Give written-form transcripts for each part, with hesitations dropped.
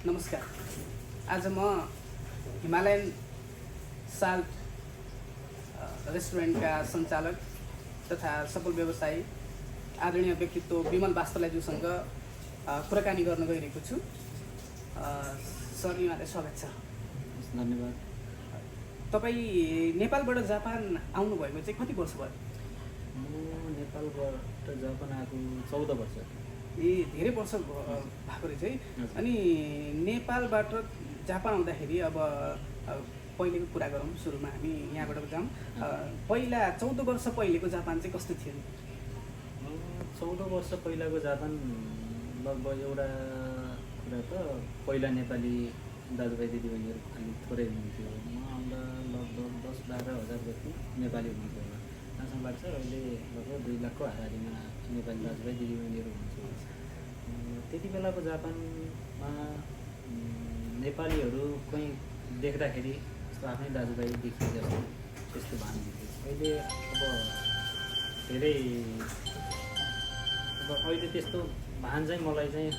नमस्कार। आज म हिमालयन साल्ट रेस्टुरेन्टका सञ्चालक तथा सफल व्यवसायी आदरणीय व्यक्तित्व विमल वास्तलाज्यूसँग कुराकानी गर्न गइरहेको छु। सर, यहाँलाई स्वागत छ। धन्यवाद। तपाईँ नेपालबाट जापान आउनुभएको चाहिँ कति वर्ष भयो? म नेपालबाट जापान आएको 14 वर्ष। धेरै वर्ष भएको रहेछ है। अनि नेपालबाट जापान आउँदाखेरि अब पहिलेको कुरा गरौँ, सुरुमा हामी यहाँबाट जाऊँ। पहिला 14 वर्ष पहिलेको जापान चाहिँ कस्तो थियो? 14 वर्ष पहिलाको जापान लगभग एउटा कुरा त पहिला नेपाली दाजुभाइ दिदीबहिनीहरू अलिक थोरै हुनुहुन्थ्यो। म आउँदा लगभग 10-12 हजार जति नेपाली हुनुहुन्थ्यो होला। जहाँसम्म लाग्छ अहिले लगभग 2 लाखको हाराहारीमा नेपाली दाजुभाइ दिदीबहिनीहरू हुनुहुन्थ्यो। त्यति बेलाको जापानमा नेपालीहरू कहीँ देख्दाखेरि जस्तो आफ्नै दाजुभाइ देखिए जस्तो त्यस्तो भान दिन्थ्यो। अहिले अहिले त्यस्तो भान चाहिँ मलाई चाहिँ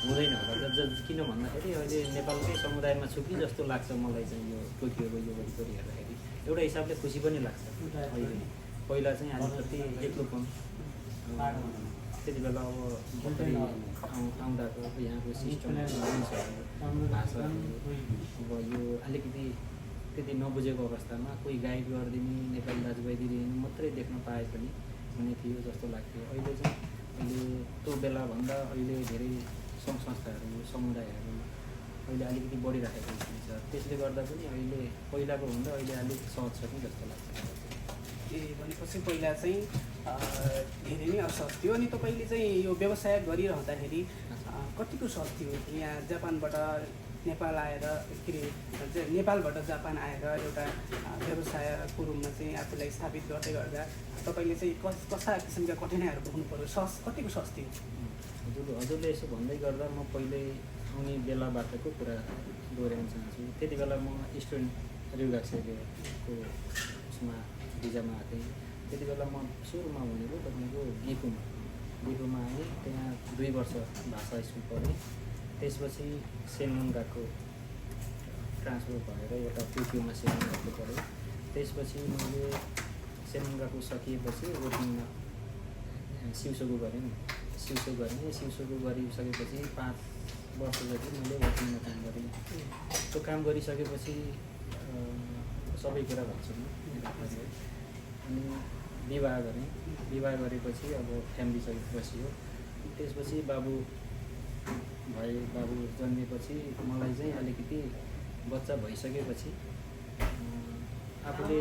हुँदैन होला। किन भन्दाखेरि अहिले नेपालकै समुदायमा छु कि जस्तो लाग्छ मलाई चाहिँ। यो टोकियोको यो वरिपरि हेर्दाखेरि एउटा हिसाबले खुसी पनि लाग्छ। अहिले पहिला चाहिँ अलिकति एक्लोपन, त्यति बेला अब भर्खरै आउँदाको यहाँको सिस्टम, भाषाहरू अब यो अलिकति त्यति नबुझेको अवस्थामा कोही गाइड गरिदिने नेपाली दाजुभाइ दिदीबहिनी मात्रै देख्न पाए पनि हुने थियो जस्तो लाग्थ्यो। अहिले चाहिँ त्यो बेलाभन्दा अहिले धेरै सङ्घ संस्थाहरू, समुदायहरू अहिले अलिकति बढिराखेको छ। त्यसले गर्दा पनि अहिले पहिलाको भन्दा अहिले अलिक सहज छ कि जस्तो लाग्छ। भनेपछि पहिला चाहिँ धेरै नै असहज थियो। अनि तपाईँले चाहिँ यो व्यवसाय गरिरहँदाखेरि कतिको सहज थियो? यहाँ जापानबाट नेपाल आएर नेपालबाट जापान आएर एउटा व्यवसायको रूपमा चाहिँ आफूलाई स्थापित गर्दै गर्दा तपाईँले चाहिँ कस्ता किसिमका कठिनाइहरू भोग्नु पऱ्यो? कतिको सहज थियो? हजुरले यसो भन्दै गर्दा म पहिले आउने बेलाबाटको कुरा दोहोऱ्याउन चाहन्छु। त्यति बेला म स्टुडेन्ट रिउगाक्सेको उसमा भिजामा आएको थिएँ। त्यति बेला म सुरुमा भनेको तपाईँको गिफुमा आएँ। त्यहाँ 2 वर्ष भाषा स्कुल पढेँ। त्यसपछि सेन्मन गएको ट्रान्सफर भएर एउटा टोकियोमा सेन्मन गएको पढेँ। त्यसपछि मैले सेन्मन गएको सकिएपछि वर्किङमा सिउसोको गरेँ। सिउसोको गरिसकेपछि 5 वर्ष जति मैले वर्किङमा काम गरेँ। त्यो काम गरिसकेपछि सबै कुरा भन्छु म। अनि विवाह गरेँ। विवाह गरेपछि अब फ्यामिली चाहिँ बसियो। त्यसपछि बाबु जन्मेपछि मलाई चाहिँ अलिकति बच्चा भइसकेपछि आफूले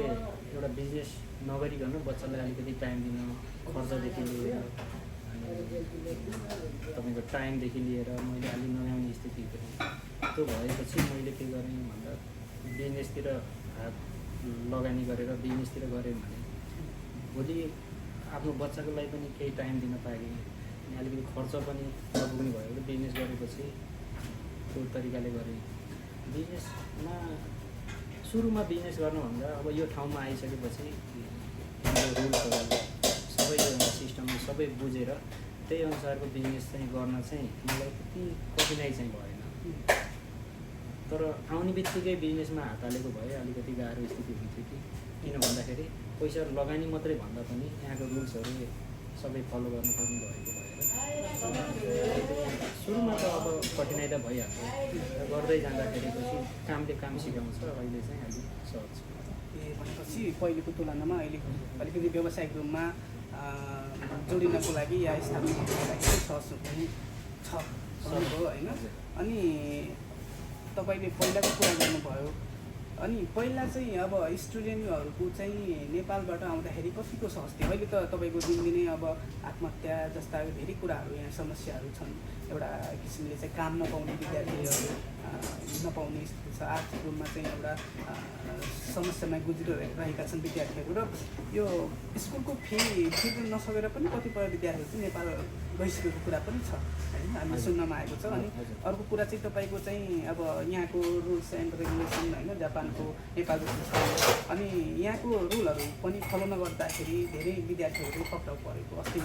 एउटा बिजनेस नगरिकन बच्चालाई अलिकति टाइम दिन, खर्चदेखि लिएर तपाईँको टाइमदेखि लिएर मैले अलिक नगाउने स्थिति गरेँ। त्यो भएपछि मैले के गरेँ भन्दा बिजनेसतिर हात लगानी गरेर बिजनेसतिर गरेँ भने भोलि आफ्नो बच्चाको लागि पनि केही टाइम दिन पाएँ। अनि अलिकति खर्च पनि नपुग्ने भयो। बिजनेस गरेपछि त्यो तरिकाले गरेँ। बिजनेसमा सुरुमा बिजनेस गर्नुभन्दा अब यो ठाउँमा आइसकेपछि रुल्सहरू सबै सिस्टम सबै बुझेर त्यही अनुसारको बिजनेस चाहिँ गर्न चाहिँ मलाई त्यति कठिनाइ चाहिँ भएन। तर आउने बित्तिकै बिजनेसमा हात हालेको भए अलिकति गाह्रो स्थिति हुन्थ्यो। किन भन्दाखेरि पैसा लगानी मात्रै भन्दा पनि यहाँको रुल्सहरू सबै फलो गर्नुपर्ने भएको भएर सुरुमा त अब कठिनाइ त भइहाल्छ। गर्दै जाँदाखेरि पछि कामले काम सिकाउँछ। अहिले चाहिँ अलिक सहज छ। भनेपछि पहिलेको तुलनामा अहिले अलिकति व्यावसायिक रूपमा जोडिनको लागि या स्थापित गर्नको लागि सहज छ हो होइन? अनि तपाईँले पहिलाको कुरा गर्नुभयो। अनि पहिला चाहिँ अब स्टुडेन्टहरूको चाहिँ नेपालबाट आउँदाखेरि कतिको सहज थियो? अहिले त तपाईँको दिनदिनै अब आत्महत्या जस्ता धेरै कुराहरू यहाँ समस्याहरू छन्। एउटा किसिमले चाहिँ काम नपाउने विद्यार्थीहरू नपाउने स्थिति छ। आर्थिक रूपमा चाहिँ एउटा समस्यामा गुज्रिरहेका छन् विद्यार्थीहरू। र यो स्कुलको फी तिर्न नसकेर पनि कतिपय विद्यार्थीहरू चाहिँ नेपाल गइसकेको कुरा पनि छ होइन? होइन हामी हजुर। सुन्नमा आएको छ। अनि हजुर। अर्को कुरा चाहिँ तपाईँको चाहिँ अब यहाँको रुल्स एन्ड रेगुलेसन होइन जापानको नेपालको सिस्टम अनि यहाँको रुलहरू पनि फलो नगर्दाखेरि धेरै विद्यार्थीहरू पक्राउ परेको अस्ति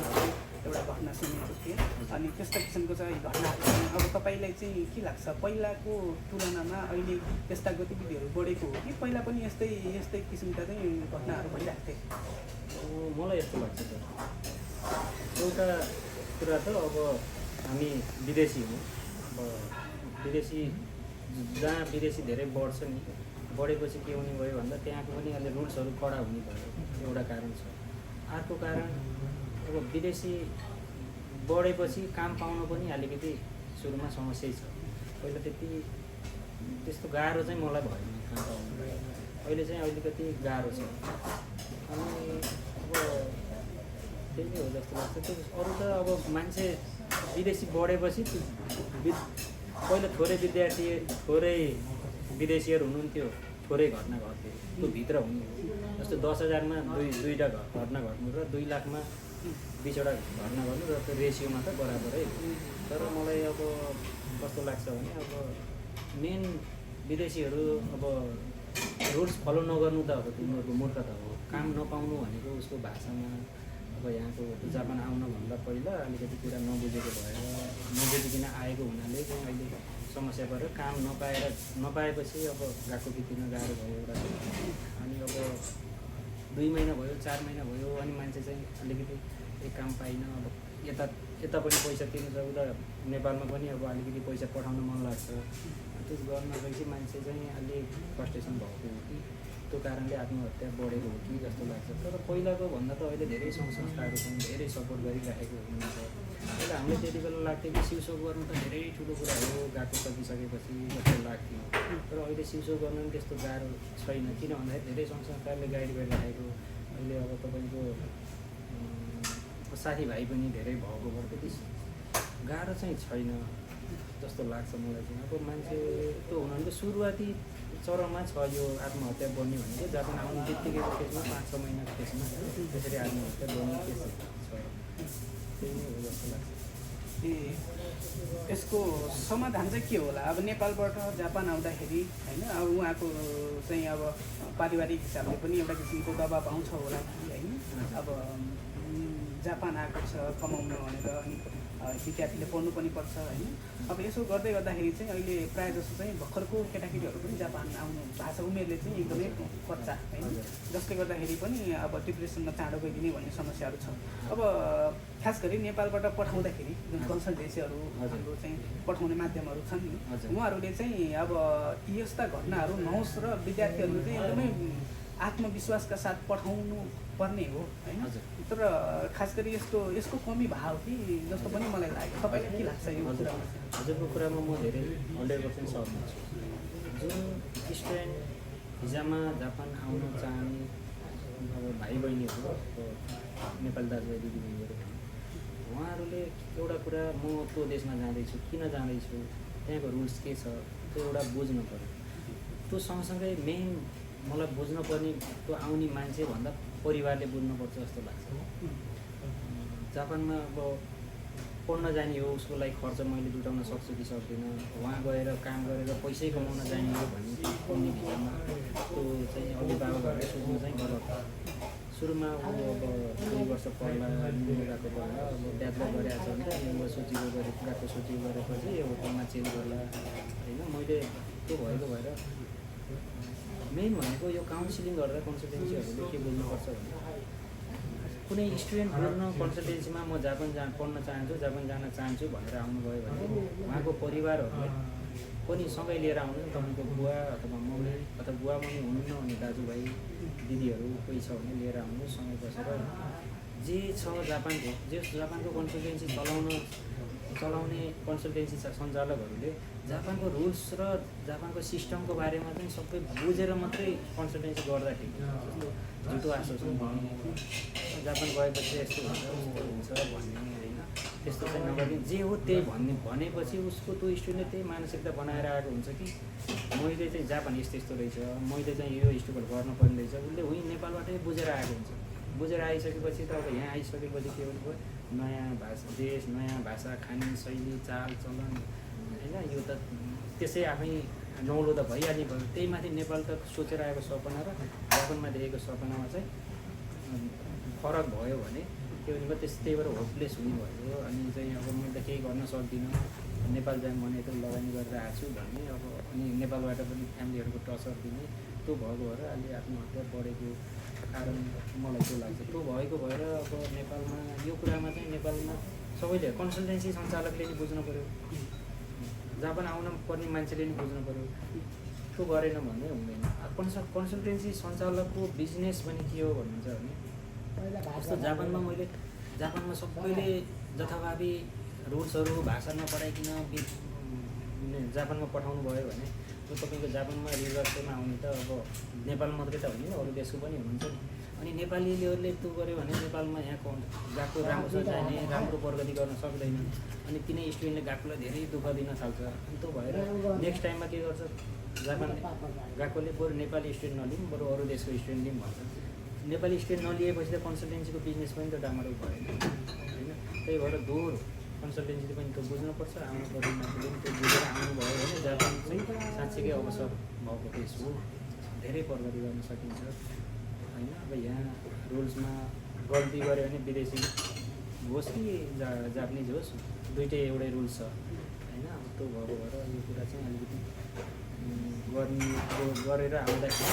एउटा घटना सुनेको थिएँ। अनि त्यस्तो किसिमको चाहिँ घटनाहरू छन्। अब तपाईँलाई चाहिँ के लाग्छ पहिलाको तुलनामा अहिले त्यस्ता गतिविधिहरू बढेको हो कि पहिला पनि यस्तै यस्तै किसिमका चाहिँ घटनाहरू भइरहेको थिए? मलाई यस्तो लाग्छ सर, एउटा कुरा त अब हामी विदेशी हौँ। अब विदेशी जहाँ विदेशी धेरै बढ्छ नि, बढेपछि के हुने भयो भन्दा त्यहाँको पनि अहिले रुल्सहरू कडा हुने भयो, एउटा कारण छ। अर्को कारण अब विदेशी बढेपछि काम पाउन पनि अलिकति सुरुमा समस्या छ। पहिला त्यस्तो गाह्रो चाहिँ मलाई भएन काम पाउनु, अहिले चाहिँ अलिकति गाह्रो छ। अनि अब त्यही नै हो जस्तो लाग्छ। त्यो अरू त अब मान्छे विदेशी बढेपछि पहिला थोरै विदेशीहरू हुनुहुन्थ्यो, थोरै घटना घट्थ्यो, त्यो भित्र हुने हो। जस्तो 10,000मा दुईवटा घटना घट्नु र 2 लाखमा 20वटा घटना गर्नु र त्यो रेसियोमा त बराबरै हो। तर मलाई अब कस्तो लाग्छ भने अब मेन विदेशीहरू अब रुल्स फलो नगर्नु त अब तिनीहरूको मूर्खता हो। काम नपाउनु भनेको उसको भाषामा अब यहाँको जापान आउनुभन्दा पहिला अलिकति कुरा नबुझिकन आएको हुनाले चाहिँ अहिले समस्या परेर काम नपाएपछि अब गएको बित्तिन गाह्रो भयो एउटा। अनि अब 2 महिना भयो 4 महिना भयो अनि मान्छे चाहिँ अलिकति काम पाइनँ। अब यता पनि पैसा तिर्नु छ, उता नेपालमा पनि अब अलिकति पैसा पठाउन मन लाग्छ। त्यो गर्न गएपछि मान्छे चाहिँ अलिक फ्रस्ट्रेसन भएको हो कि त्यो कारणले आत्महत्या बढेको हो कि जस्तो लाग्छ। तर पहिलाको भन्दा त अहिले धेरै सङ्घ संस्थाहरू पनि धेरै सपोर्ट गरिराखेको हुनुहुन्छ। अहिले हामीले त्यति बेला लाग्थ्यो कि सिउसो गर्नु त धेरै ठुलो कुरा हो गएको सकिसकेपछि जस्तो लाग्थ्यो। तर अहिले सिउसो गर्नु पनि त्यस्तो गाह्रो छैन, किन भन्दाखेरि धेरै सङ्घ संस्थाहरूले गाइड गरिराखेको। अहिले अब तपाईँको साथीभाइ पनि धेरै भएको भएर त्यति गाह्रो चाहिँ छैन जस्तो लाग्छ मलाई चाहिँ। अब मान्छे त्यो हुन भने सुरुवाती चरणमा छ यो आत्महत्या बन्ने भनेको। जापान आउनु बित्तिकैको केसमा 5-6 महिनाको केसमा त्यसरी आत्महत्या बन्ने केस छ। त्यही नै हो जस्तो लाग्छ। यसको समाधान चाहिँ के होला? अब नेपालबाट जापान आउँदाखेरि होइन अब उहाँको चाहिँ अब पारिवारिक हिसाबले पनि एउटा किसिमको दबाब आउँछ होला कि होइन? अब जापान आएको छ कमाउनु भनेर अनि विद्यार्थीले पढ्नु पनि पर्छ होइन। अब यसो गर्दै गर्दाखेरि चाहिँ अहिले प्रायः जस्तो चाहिँ भर्खरको केटाकेटीहरू पनि जापान आउनु भएको छ। उमेरले चाहिँ एकदमै कच्चा होइन, जसले गर्दाखेरि पनि अब डिप्रेसनमा चाँडो गइदिने भन्ने समस्याहरू छ। अब खास गरी नेपालबाट पठाउँदाखेरि जुन कन्सल्टेन्सीहरू हाम्रो चाहिँ पठाउने माध्यमहरू छन् नि, उहाँहरूले चाहिँ अब यस्ता घटनाहरू नहोस् र विद्यार्थीहरू चाहिँ एकदमै आत्मविश्वासका साथ पठाउनु पर्ने हो होइन। तर खास गरी यसको कमी भाव कि जस्तो पनि मलाई लाग्यो। तपाईँलाई के लाग्छ यो कुरामा? हजुरको कुरामा म धेरै 100% सहमत छु। जुन स्टुडेन्ट भिजामा जापान आउन चाहने अब भाइ बहिनीहरू नेपाली दाजुभाइ दिदीबहिनीहरू उहाँहरूले एउटा कुरा, म त्यो देशमा जाँदैछु, किन जाँदैछु, त्यहाँको रुल्स के छ त्यो एउटा बुझ्नु पऱ्यो। त्यो सँगसँगै मेन मलाई बुझ्नु पर्ने त्यो आउने मान्छेभन्दा परिवारले बुझ्नुपर्छ जस्तो लाग्छ। जापानमा अब पढ्न जाने हो, उसको लागि खर्च मैले जुटाउन सक्छु कि सक्दिनँ, वहाँ गएर काम गरेर पैसै कमाउन जाने हो भने पढ्ने भित्तामा त्यो चाहिँ अभिभावकहरूले सोच्नु चाहिँ गलत। सुरुमा ऊ अब 2 वर्ष पढ्ला गएको पढ्ला, अब ब्याचलर गरिरहेको छ भने युनिभर्सिटीको गएको सोचेको गरेपछि होटलमा चेन्ज गर्ला होइन। मैले त्यो भएको भएर मेन भनेको यो काउन्सिलिङ गरेर कन्सल्टेन्सीहरूले के बुझ्नुपर्छ भने कुनै स्टुडेन्ट बुझ्न कन्सल्टेन्सीमा म जापान पढ्न चाहन्छु, जापान जान चाहन्छु भनेर आउनुभयो भने उहाँको परिवारहरूले पनि सँगै लिएर आउनु। तपाईँको बुवा अथवा मम्मी अथवा बुवा मम्मी हुनुहुन्न भने दाजुभाइ दिदीहरू कोही छ भने लिएर आउनु, सँगै बसेर जे छ जापानको कन्सल्टेन्सी चलाउने कन्सल्टेन्सी सञ्चालकहरूले जापानको रुल्स र जापानको सिस्टमको बारेमा चाहिँ सबै बुझेर मात्रै कन्सल्टेन्सी गर्दा ठिक हुन्छ। झुटो आश्वासन दिने, जापान गएपछि यस्तो हुन्छ भन्ने होइन, त्यस्तो चाहिँ नगर्ने। जे हो त्यही भनेपछि उसको त्यो स्टुडेन्टले त्यही मानसिकता बनाएर आएको हुन्छ कि मैले चाहिँ जापान यस्तो रहेछ, मैले चाहिँ यो स्ट्रगल गर्नुपर्ने रहेछ। उसले उहीँ नेपालबाटै बुझेर आएको हुन्छ। बुझेर आइसकेपछि त अब यहाँ आइसकेपछि के भन्नुभयो नयाँ भाषा देश, नयाँ भाषा, खाने शैली, चाल चलन होइन, यो त त्यसै आफै नौलो त भइहाल्ने भयो। त्यही माथि नेपाल त सोचेर आएको सपना र जापानमा देखेको सपनामा चाहिँ फरक भयो भने त्यो भनेको त्यही भएर होपलेस हुने भयो। अनि चाहिँ अब मैले त केही गर्न सक्दिनँ, नेपाल जाऊँ भने त लगानी गरेर आएको छु भन्ने, अब अनि नेपालबाट पनि फ्यामिलीहरूको टचर दिने, त्यो भएको भएर अहिले आत्महत्या बढेको कारण मलाई त्यो लाग्छ। त्यो भएको भएर अब नेपालमा यो कुरामा चाहिँ नेपालमा सबैले कन्सल्टेन्सी सञ्चालकले नि बुझ्नु पऱ्यो, जापान आउन पर्ने मान्छेले नि बुझ्नु पऱ्यो। त्यो गरेन भने हुँदैन। कन्सल्टेन्सी सञ्चालकको बिजनेस पनि के हो भन्नुहुन्छ भने जस्तो जापानमा सबैले जथाभावी रुल्सहरू भाषा नपढाइकन जापानमा पठाउनु भयो भने त्यो तपाईँको जापानमा रिजर्भमा आउने त अब नेपाल मात्रै त होइन, अरू देशको पनि हुनुहुन्छ नि। अनि नेपालीहरूले त्यो गर्यो भने नेपालमा यहाँको गएको राम्रोसँग जाने, राम्रो प्रगति गर्न सक्दैन। अनि तिनै स्टुडेन्टले गएकोलाई धेरै दुःख दिन थाल्छ। अनि त्यो भएर नेक्स्ट टाइममा के गर्छ, जापान गएकोले बरु नेपाली स्टुडेन्ट नलिउँ, बरु अरू देशको स्टुडेन्ट लिउँ भन्छ। नेपाली स्टुडेन्ट नलिएपछि त कन्सल्टेन्सीको बिजनेस पनि त राम्रो भएन होइन। त्यही भएर दोहोर कन्सल्टेन्सीले पनि त्यो बुझ्नुपर्छ, आउनु पर्ने मान्छेले पनि त्यो बुझेर आउनुभयो भने जापान चाहिँ साँच्चीकै अवसर भएको देश हो, धेरै प्रगति गर्न सकिन्छ होइन। अब यहाँ रुल्समा गल्ती गऱ्यो भने विदेशी होस् कि जापानिज होस्, दुइटै एउटै रुल्स छ होइन। अब त्यो भएको भएर यो कुरा चाहिँ अलिकति गरेर आउँदाखेरि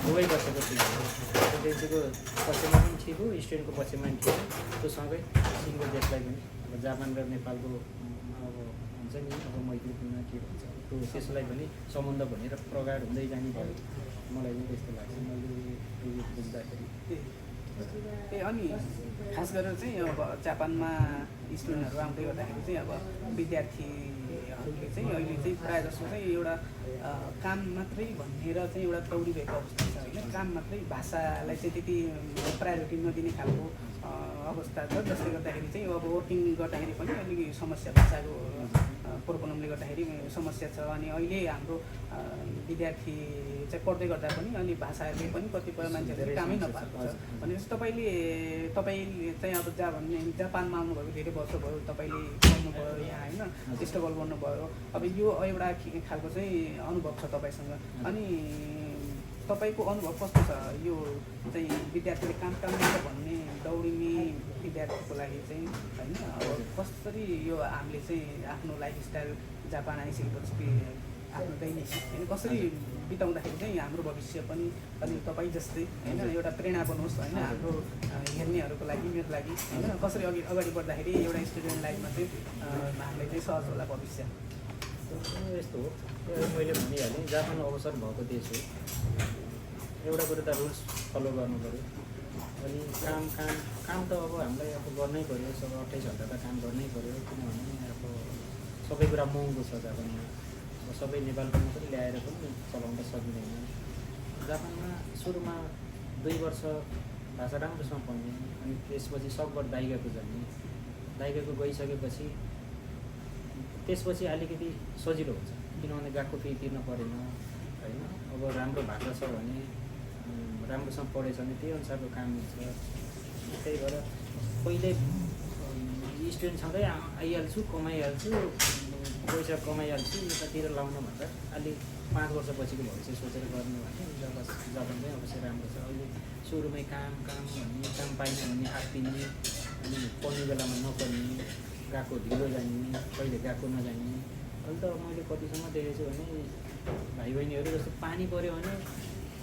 दुवै बसेको ठिक हो, कन्सल्टेन्सीको पक्षमा पनि ठिक हो, स्टुडेन्टको पक्षमा पनि ठिक हो। त्यो सँगै सिङ्गो देशलाई पनि अब जापान र नेपालको अब हुन्छ नि अब मैत्रीपूर्ण के भन्छ त्यो त्यसलाई पनि सम्बन्ध भनेर प्रगाड हुँदै जाने भयो, मलाई पनि त्यस्तो लाग्छ मैले बुझ्दाखेरि। अनि खास गरेर चाहिँ अब जापानमा स्टुडेन्टहरू आउँदै गर्दाखेरि चाहिँ अब विद्यार्थीहरूले चाहिँ अहिले चाहिँ प्रायः जस्तो चाहिँ एउटा काम मात्रै भनेर चाहिँ एउटा दौडिरहेको अवस्था छ होइन। काम मात्रै, भाषालाई चाहिँ त्यति प्रायोरिटी नदिने खालको अवस्था छ, जसले गर्दाखेरि चाहिँ अब वर्किङ गर्दाखेरि पनि अलिकति समस्या, भाषाको प्रोब्लमले गर्दाखेरि समस्या छ। अनि अहिले हाम्रो विद्यार्थी चाहिँ पढ्दै गर्दा पनि अनि भाषाले पनि कतिपय मान्छेहरूले कामै नपाएको छ। भनेपछि तपाईँले चाहिँ अब जापानमा आउनुभयो, धेरै वर्ष भयो, तपाईँले पढ्नुभयो यहाँ होइन, स्ट्रगल गर्नुभयो। अब यो एउटा खालको चाहिँ अनुभव छ तपाईँसँग। अनि तपाईँको अनुभव कस्तो छ यो चाहिँ विद्यार्थीले काम मात्र भन्ने दौडिने विद्यार्थीको लागि चाहिँ होइन? अब कसरी यो हामीले चाहिँ आफ्नो लाइफस्टाइल जापान आइसकेपछि आफ्नो दैनिक होइन कसरी बिताउँदाखेरि चाहिँ हाम्रो भविष्य पनि अनि तपाईँ जस्तै होइन एउटा प्रेरणा बनोस् होइन, हाम्रो हेर्नेहरूको लागि, मेरो लागि होइन, कसरी अगाडि बढ्दाखेरि एउटा स्टुडेन्ट लाइफमा चाहिँ हामीलाई चाहिँ सहज होला भविष्य। यस्तो हो, मैले भनिहालेँ जापान अवसर भएको देश हो। एउटा कुरो त रुल्स फलो गर्नु पऱ्यो। अनि काम त अब हामीलाई अब गर्नै पऱ्यो, 28 घन्टा त काम गर्नै पऱ्यो, किनभने अब सबै कुरा महँगो छ जापानमा। अब सबै नेपालको मात्रै ल्याएर पनि चलाउन सकिँदैन। जापानमा सुरुमा 2 वर्ष भाषा राम्रोसँग पढ्ने, अनि त्यसपछि सकभर दाइगाको जाने, दाइगाको गइसकेपछि अलिकति सजिलो हुन्छ, किनभने गएको फी तिर्न परेन होइन। अब राम्रो भाषा छ भने, राम्रोसँग पढेछ भने त्यही अनुसारको काम हुन्छ। त्यही भएर पहिले स्टुडेन्ट छँदै आइहाल्छु, कमाइहाल्छु, पैसा कमाइहाल्छु, यतातिर लाउनु भन्दा अलि 5 वर्षपछिको भविष्य सोचेर गर्ने भने जापान चाहिँ अवश्य राम्रो छ। अहिले सुरुमै काम भन्ने, काम पाइने भन्ने आत्तिने, अनि पढ्ने बेलामा नपढ्ने, गएको ढिलो जाने, कहिले गएको नजाने। अहिले त मैले कतिसम्म देखेको छु भने भाइ बहिनीहरू जस्तो पानी पऱ्यो भने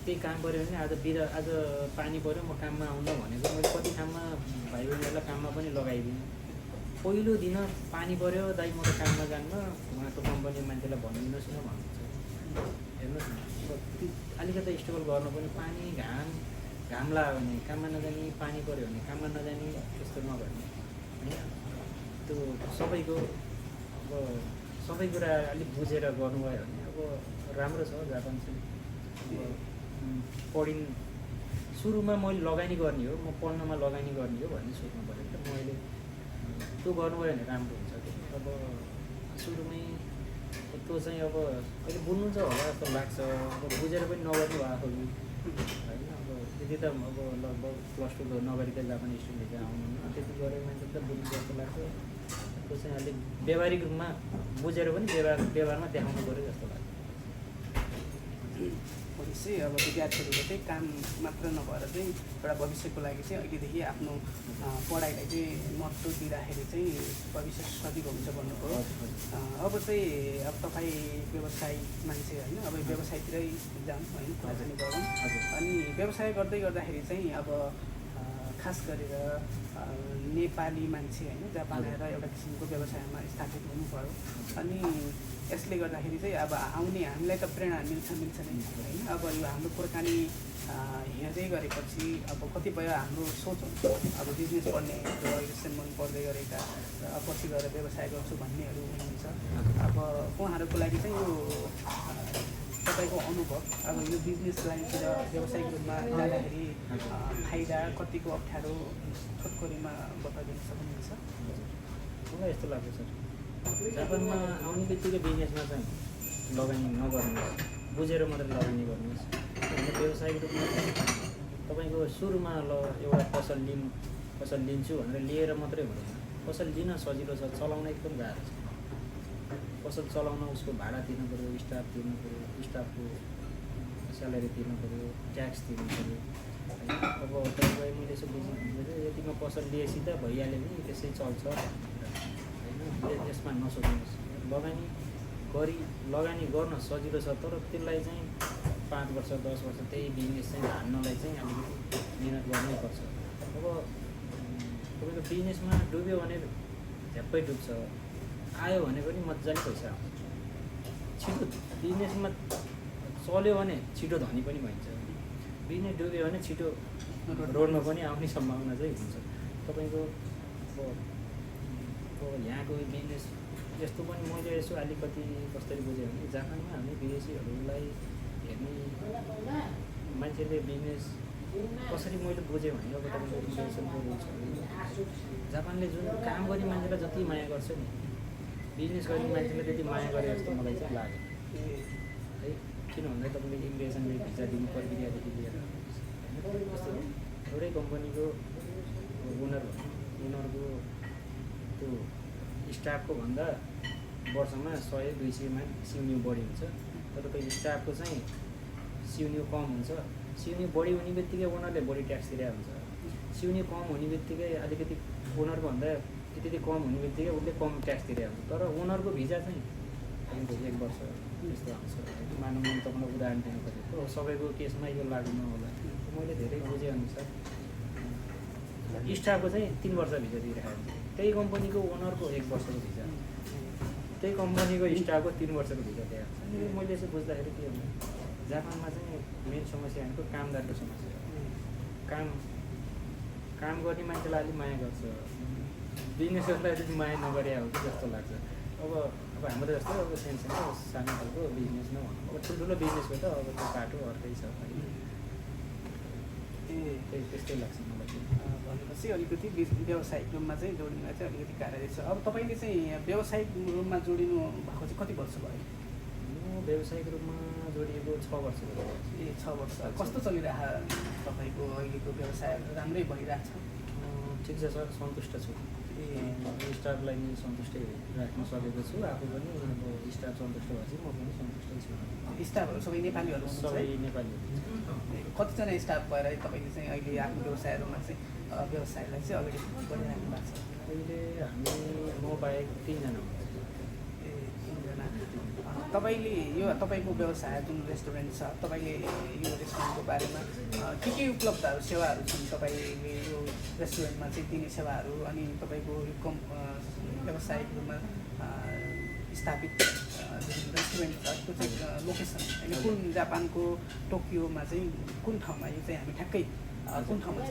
त्यही काम पऱ्यो भने आज पानी पऱ्यो म काममा आउँदा भनेको मैले कति ठाउँमा भाइ बहिनीहरूलाई काममा पनि लगाइदिएँ। पहिलो दिन पानी पऱ्यो दाइ म त काममा जान्न, उहाँको कम्पनी मान्छेलाई भनिदिनुहोस् न भन्नुहुन्छ। हेर्नुहोस् न, अलिकति स्ट्रगल गर्नु पनि पानी घाम लाग्यो भने काममा नजाने, पानी पऱ्यो भने काममा नजाने, त्यस्तो नगर्ने होइन। त्यो सबै कुरा अलिक बुझेर गर्नुभयो भने अब राम्रो छ जापान चाहिँ। अब सुरुमा मैले लगानी गर्ने हो, म पढ्नमा लगानी गर्ने हो भन्ने सोच्नु पऱ्यो नि त। मैले त्यो गर्नुभयो भने राम्रो हुन्छ। अब सुरुमै त्यो चाहिँ अब अहिले बुझ्नुहुन्छ होला जस्तो लाग्छ, अब बुझेर पनि नगर्नु भएको होइन। अब त्यति त अब लगभग +2 नगरिकन जापानी स्टुडेन्ट चाहिँ आउनुहुन्न त्यति गरेर मान्छे त बुझ्नु जस्तो लाग्छ त्यो चाहिँ अलिक व्यावहारिक रूपमा बुझेर पनि व्यवहारमा देखाउनु पऱ्यो जस्तो लाग्छ भनेपछि अब विद्यार्थीहरूले चाहिँ काम मात्र नभएर चाहिँ एउटा भविष्यको लागि चाहिँ अहिलेदेखि आफ्नो पढाइलाई चाहिँ महत्त्व दिँदाखेरि चाहिँ भविष्य सजिलो हुन्छ भन्नुभयो अब चाहिँ अब तपाईँ व्यवसायिक मान्छे होइन अब व्यवसायतिरै जाउँ होइन कुराकानी गरौँ अनि व्यवसाय गर्दै गर्दाखेरि चाहिँ अब खास गरेर नेपाली मान्छे होइन जापान आएर एउटा किसिमको व्यवसायमा स्थापित हुनु पऱ्यो अनि यसले गर्दाखेरि चाहिँ अब आउने हामीलाई त प्रेरणा मिल्छ नै होइन अब यो हाम्रो कुराकानी हेर्दै गरेपछि अब कतिपय हाम्रो सोच हुन्छ अब बिजनेस गर्ने जो अहिलेसम्म पढ्दै गरेका पछि गएर व्यवसाय गर्छु भन्नेहरू हुनुहुन्छ अब उहाँहरूको लागि चाहिँ यो तपाईँको अनुभव अब यो बिजनेस लाइनतिर व्यावसायिक रूपमा जाँदाखेरि फाइदा कतिको अप्ठ्यारो छोटकरीमा बताइदिन सक्नुहुन्छ मलाई यस्तो लाग्छ सर जापानमा आउने बित्तिकै बिजनेसमा चाहिँ लगानी नगर्नुहोस् बुझेर मात्रै लगानी गर्नुहोस् किनभने व्यावसायिक रूपमा चाहिँ तपाईँको सुरुमा एउटा पसल लिन्छु भनेर लिएर मात्रै हुँदैन पसल लिन सजिलो छ चलाउन एकदम गाह्रो छ पसल चलाउन उसको भाडा तिर्नु पऱ्यो स्टाफ तिर्नु पऱ्यो स्टाफको स्यालेरी तिर्नु पऱ्यो ट्याक्स तिर्नु पऱ्यो होइन अब तपाईँ मैले यसो बुझ्नु यतिमा पसल लिएपछि त भइहाल्यो नि त्यसै चल्छ होइन यसमा नसोच्नुहोस् लगानी गर्न सजिलो छ तर त्यसलाई चाहिँ 5 वर्ष 10 वर्ष त्यही बिजनेस चाहिँ हान्नलाई चाहिँ अलिकति मिहिनेत गर्नैपर्छ अब तपाईँको बिजनेसमा डुब्यो भने झ्याप्पै डुब्छ आयो भने पनि मजाले पैसा आउँछ छिटो बिजनेसमा चल्यो भने छिटो धनी पनि भइन्छ बिजनेस डुब्यो भने छिटो रोडमा पनि आउने सम्भावना चाहिँ हुन्छ तपाईँको अब यहाँको बिजनेस यस्तो पनि मैले यसो अलिकति कसरी बुझेँ भने जापानमा हामी विदेशीहरूलाई हेर्ने मान्छेले बिजनेस कसरी मैले बुझेँ भने अब तपाईँको इन्भेस्टमेन्टको रुल्स जापानले जुन काम गर्ने मान्छेलाई जति माया गर्छ नि बिजनेस गर्ने मान्छेले त्यति माया गरे जस्तो मलाई चाहिँ लाग्यो है किन भन्दा तपाईँले इमिग्रेसनले भिजा दिनु प्रक्रियादेखि लिएर होइन जस्तो एउटै कम्पनीको ओनरको त्यो स्टाफको भन्दा वर्षमा 100-200मा सिउन्यू बढी हुन्छ तर तपाईँ स्टाफको चाहिँ सिउन्यू कम हुन्छ सिउन्यू बढी हुने बित्तिकै ओनरले बढी ट्याक्स तिरेको हुन्छ सिउन्यू कम हुने बित्तिकै अलिकति ओनरको भन्दा यति कम हुने बित्तिकै उसले कम ट्याक्स तिरेको हुन्छ तर ओनरको भिजा चाहिँ तपाईँको 1 वर्ष त्यस्तो आउँछ मानव मैले तपाईँलाई उदाहरण दिनु खोजेको सबैको केसमा यो लागु नहोला मैले धेरै बुझेअनुसार स्टाफको चाहिँ 3 वर्ष भिजा दिइरहेको हुन्छ त्यही कम्पनीको ओनरको 1 वर्षको भिजा त्यही कम्पनीको स्टाफको 3 वर्षको भिजा दिएको छ अनि मैले चाहिँ बुझ्दाखेरि के हुन्छ जापानमा चाहिँ मेन समस्या भनेको कामदारको समस्या काम गर्ने मान्छेलाई अलिक माया गर्छ बिजनेस गर्नलाई त्यति माया नगरे हो कि जस्तो लाग्छ अब हाम्रो जस्तो अब सानो खालको बिजनेस नभनौँ अब ठुल्ठुलो बिजनेसको त अब त्यो बाटो अर्कै छ त्यस्तै लाग्छ मलाई भनेपछि अलिकति व्यावसायिक रूपमा चाहिँ जोडिनुलाई चाहिँ अलिकति गाह्रो छ अब तपाईँले चाहिँ व्यावसायिक रूपमा जोडिनु भएको चाहिँ कति वर्ष भयो म व्यावसायिक रूपमा जोडिएको 6 वर्ष भयो 6 वर्ष कस्तो चलिरहेको तपाईँको अहिलेको व्यवसाय राम्रै भइरहेको छ ठिक छ सर सन्तुष्ट छु स्टाफलाई नि सन्तुष्टै राख्न सकेको छु आफू पनि अब स्टाफ सन्तुष्ट भएपछि म पनि सन्तुष्टै छु स्टाफहरू सबै नेपालीहरू सबै नेपाली कतिजना स्टाफ भएर तपाईँले चाहिँ अहिले आफ्नो व्यवसायहरूमा चाहिँ व्यवसायलाई चाहिँ अगाडि बढिराख्नु भएको छ अहिले हामी म बाहेक 3 जना हुन्छ तपाईँले यो तपाईँको व्यवसाय जुन रेस्टुरेन्ट छ तपाईँले यो रेस्टुरेन्टको बारेमा के उपलब्धहरू सेवाहरू छन् तपाईँले यो रेस्टुरेन्टमा चाहिँ दिने सेवाहरू अनि तपाईँको यो व्यावसायिक रूपमा स्थापित जुन रेस्टुरेन्ट छ त्यो चाहिँ लोकेसन होइन कुन जापानको टोकियोमा चाहिँ कुन ठाउँमा यो चाहिँ हामी ठ्याक्कै कुन ठाउँमा छ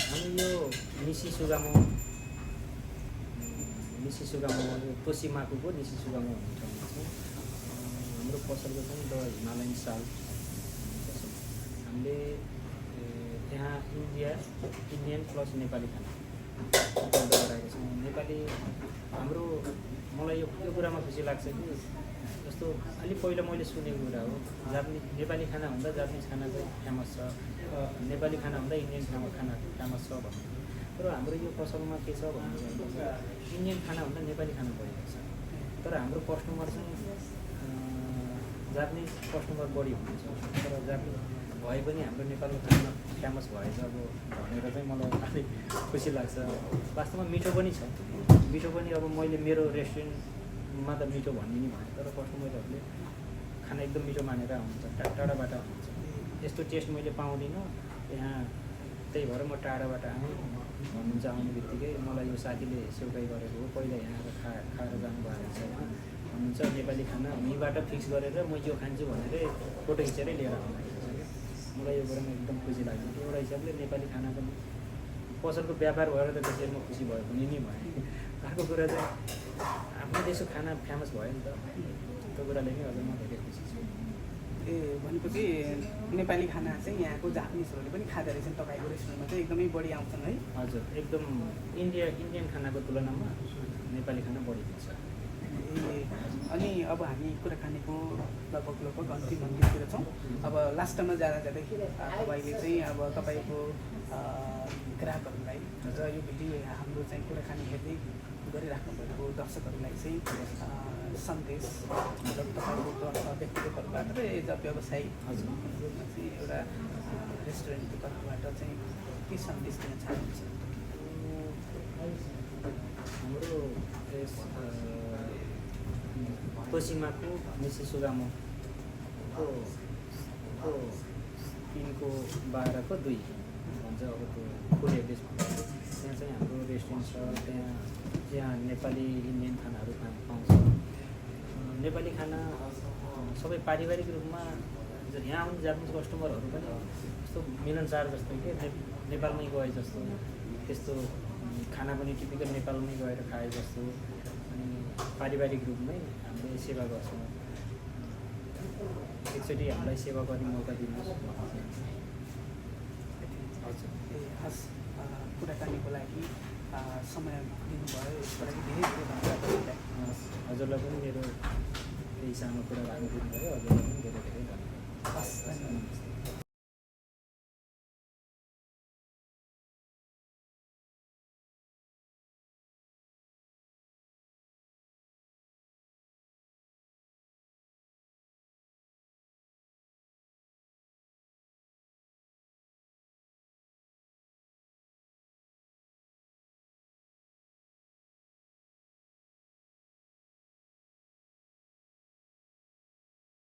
हामी यो निसिसुगामो तोसिमाकुको निसिसुगामो भन्ने ठाउँमा छ हाम्रो पसलको चाहिँ द हिमालयन साल्ट पसल हामीले त्यहाँ इन्डियन प्लस नेपाली खाना उपलब्ध गराएको छौँ नेपाली हाम्रो मलाई यो कुरामा खुसी लाग्छ कि जस्तो अलिक पहिला मैले सुनेको कुरा हो, नेपाली खाना हुँदा जापानिज खाना चाहिँ फेमस छ, नेपाली खाना हुँदा इन्डियन खाना फेमस छ भन्ने। तर हाम्रो यो पसलमा के छ भन्दा इन्डियन खाना भन्दा नेपाली खाना बढी छ। तर हाम्रो कस्टमर चाहिँ जापानिज कस्टमर बढी हुनुहुन्छ। तर जापानिज भए पनि हाम्रो नेपालको खाना फेमस भएछ अब भनेर चाहिँ मलाई अलिक खुसी लाग्छ। वास्तवमा मिठो पनि छ, मिठो पनि अब मैले मेरो रेस्टुरेन्टमा त मिठो भन्ने नि भने, तर कस्टमरहरूले खाना एकदम मिठो मानेर आउनुहुन्छ, टाढाबाट आउनुहुन्छ। यस्तो टेस्ट मैले पाउँदिनँ यहाँ, त्यही भएर म टाढाबाट आएँ भन्नुहुन्छ। आउने बित्तिकै मलाई यो साथीले सेउकाइ गरेको हो, पहिला यहाँ आएर खाएर जानुभएको छ भन्नुहुन्छ। नेपाली खाना यहीँबाट फिक्स गरेर म यो खान्छु भनेर फोटो खिचेरै लिएर आउनुहुन्छ। मलाई यो कुरामा एकदम खुसी लाग्छ। एउटा हिसाबले नेपाली खाना पनि पसलको व्यापार भएर त त्यसरी म खुसी भयो भने नि भएँ। अर्को कुरा चाहिँ आफ्नो देशको खाना फेमस भयो नि त, त्यो कुराले नै अझ म धेरै खुसी छु। ए भनेपछि नेपाली खाना चाहिँ यहाँको जापानिजहरूले पनि खाँदो रहेछन् तपाईँको रेस्टुरेन्टमा चाहिँ एकदमै बढी आउँछन् है? हजुर, एकदम इन्डियन खानाको तुलनामा नेपाली खाना बढी दिन्छ। ए अनि अब हामी कुराकानीको लगभग अन्तिमतिर छौँ। अब लास्टमा जाँदै तपाईँले चाहिँ अब तपाईँको ग्राहकहरूलाई र यो भिडियो हाम्रो चाहिँ कुराकानी हेर्दै गरिराख्नु भएको दर्शकहरूलाई चाहिँ सन्देश मतलब तपाईँको व्यक्तिगत तर्फबाट र एज अ व्यवसायी रूपमा चाहिँ एउटा रेस्टुरेन्टको तर्फबाट चाहिँ के सन्देश दिन चाहनुहुन्छ? हाम्रो यस तोसिमाको मिसेस सुगामोको 3/12 भन्छ अब त्यो फुल एड्रेस भन्छ। त्यहाँ चाहिँ हाम्रो रेस्टुरेन्ट छ, त्यहाँ नेपाली इन्डियन खानाहरू पाउँछ। नेपाली खाना सबै पारिवारिक रूपमा यहाँ आउने जापानिज कस्टमरहरू पनि यस्तो मिलनसार जस्तो कि नेपालमै गए जस्तो, त्यस्तो खाना पनि टिपिकल नेपालमै गएर खाए जस्तो, अनि पारिवारिक रूपमै हामीले सेवा गर्छौँ। एकचोटि हामीलाई सेवा गर्ने मौका दिनुहोस्। हजुर, ए हस्, कुराकानीको लागि समय दिनुभयो, यसको लागि धेरै धेरै धन्यवाद तपाईँलाई। हजुरलाई पनि मेरो केही सानो कुरा राख्नु दिनुभयो, हजुरलाई पनि धेरै धेरै धन्यवाद। हस्, धन्यवाद।